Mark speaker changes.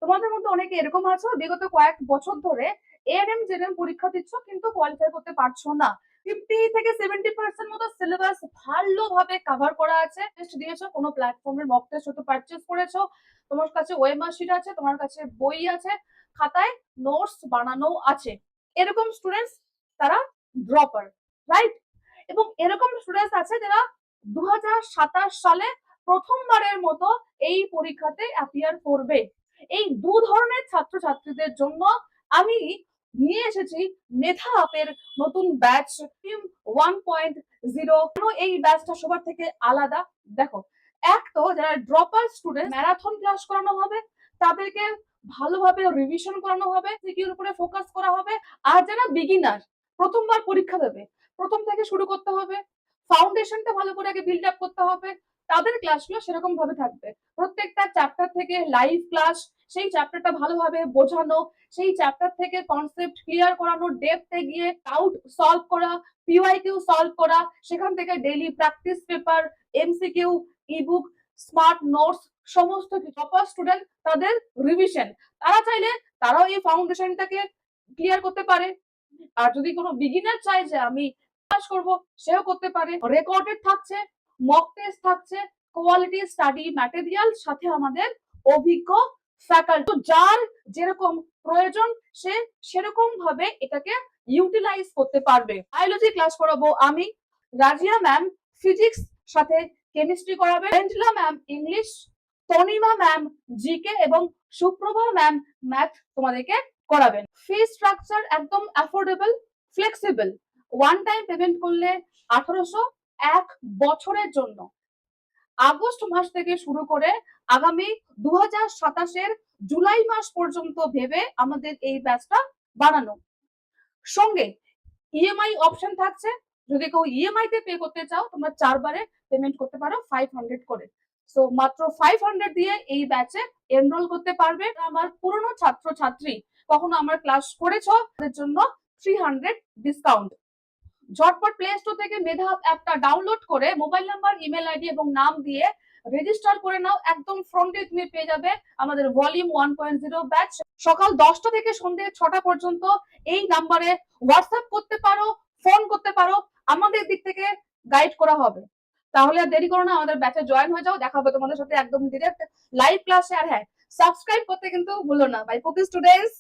Speaker 1: তোমাদের মধ্যে অনেকে এরকম আছো বিগত কয়েক বছর ধরে এএনএম জেএনএম পরীক্ষা দিচ্ছ কিন্তু কোয়ালিফাই করতে পারছো না। 50 থেকে 70% মতো সিলেবাস ভালোভাবে কভার করা আছে। টেস্ট দিয়েছো, কোনো প্ল্যাটফর্মের মক টেস্ট হয়তো পারচেজ করেছো, তোমার কাছে ওএমআর শিট আছে, তোমার কাছে বই আছে, খাতায় নোটস বানানো আছে। এরকম স্টুডেন্টস তারা ড্রপার, রাইট? এবং এরকম স্টুডেন্টস আছে যারা 2027 সালে প্রথমবারের মতো এই পরীক্ষাতে অ্যাপিয়ার করবে। এই দু ধরনের ছাত্রছাত্রীদের জন্য আমি নিয়ে এসেছি মেধা আপের নতুন ব্যাচ টিম 1.0। এই ব্যাচটা সবার থেকে আলাদা। দেখো, এক তো যারা ড্রপার স্টুডেন্ট, ম্যারাথন ক্লাস করানো হবে, তাদেরকে ভালোভাবে রিভিশন করানো হবে, সিকিউর উপরে ফোকাস করা হবে। আর যারা বিগিনার, প্রথমবার পরীক্ষা দেবে, প্রথম থেকে শুরু করতে হবে, ফাউন্ডেশনটা ভালো করে আগে বিল্ড আপ করতে হবে, তাদের ক্লাসগুলো সেরকম ভাবে থাকবে। প্রত্যেকটা চ্যাপ্টার থেকে লাইভ ক্লাস, সেই চ্যাপ্টারটা ভালোভাবে বোঝানো, সেই চ্যাপ্টার থেকে কনসেপ্ট ক্লিয়ার করানো, ডেপথে গিয়ে ডাউট সলভ করা, পিওয়াইকিউ সলভ করা, সেখান থেকে daily practice paper, MCQ, ebook, smart notes, সমস্ত কিছু। টপার স্টুডেন্ট তাদের রিভিশন, তারা চাইলে তারাও এই ফাউন্ডেশনটাকে ক্লিয়ার করতে পারে। আর যদি কোনো বিগিনার চায় যে আমি ক্লাস করব, সেও করতে পারে। রেকর্ডেড থাকছে, মক টেস্ট থাকছে, কোয়ালিটি স্টাডি ম্যাটেরিয়াল, সাথে আমাদের অভিজ্ঞ ফ্যাকাল্টি। যার যেরকম প্রয়োজন সে সেরকম ভাবে এটাকে ইউটিলাইজ করতে পারবে। বায়োলজি ক্লাস করাবো আমি, রাজিয়া ম্যাম ফিজিক্স সাথে কেমিস্ট্রি করাবে, Angela ma'am English, Tanima ma'am GK এবং সুপ্রভা ম্যাম ম্যাথ তোমাদেরকে করাবেন। ফি স্ট্রাকচার একদম affordable, flexible. One time payment করলে 1800 এক বছরের জন্য। আগস্ট মাস থেকে শুরু করে আগামী 2027 জুলাই মাস পর্যন্ত ভেবে আমাদের এই ব্যাচটা বানানো। সঙ্গে ইএমআই অপশন থাকছে, যদি কেউ ইএমআই তে পে করতে চাও তোমরা 4 বারে পেমেন্ট করতে পারো 500 করে। সো মাত্র 500 দিয়ে এই ব্যাচে এনরোল করতে পারবে। আমার পুরনো ছাত্রছাত্রী কখনো আমার ক্লাস করেছো তাদের জন্য 300 ডিসকাউন্ট। ঝটপট প্লে স্টোর থেকে মেধা অ্যাপটা ডাউনলোড করে মোবাইল নাম্বার, ইমেল আইডি এবং নাম দিয়ে রেজিস্টার করে নাও। একদম ফ্রন্টে তুমি পেয়ে যাবে আমাদের ভলিউম 1.0 ব্যাচ। সকাল 10টা থেকে সন্ধ্যে 6টা পর্যন্ত এই নাম্বারে হোয়াটসঅ্যাপ করতে পারো, ফোন করতে পারো, আমাদের দিক থেকে গাইড করা হবে। তাহলে আর দেরি করো না, আমাদের ব্যাচে জয়েন হয়ে যাও। দেখা হবে তোমাদের সাথে একদম ডিরেক্ট লাইভ ক্লাসে। আর হ্যাঁ, সাবস্ক্রাইব করতে কিন্তু ভুলো না। বাই পোকি স্টুডেন্টস।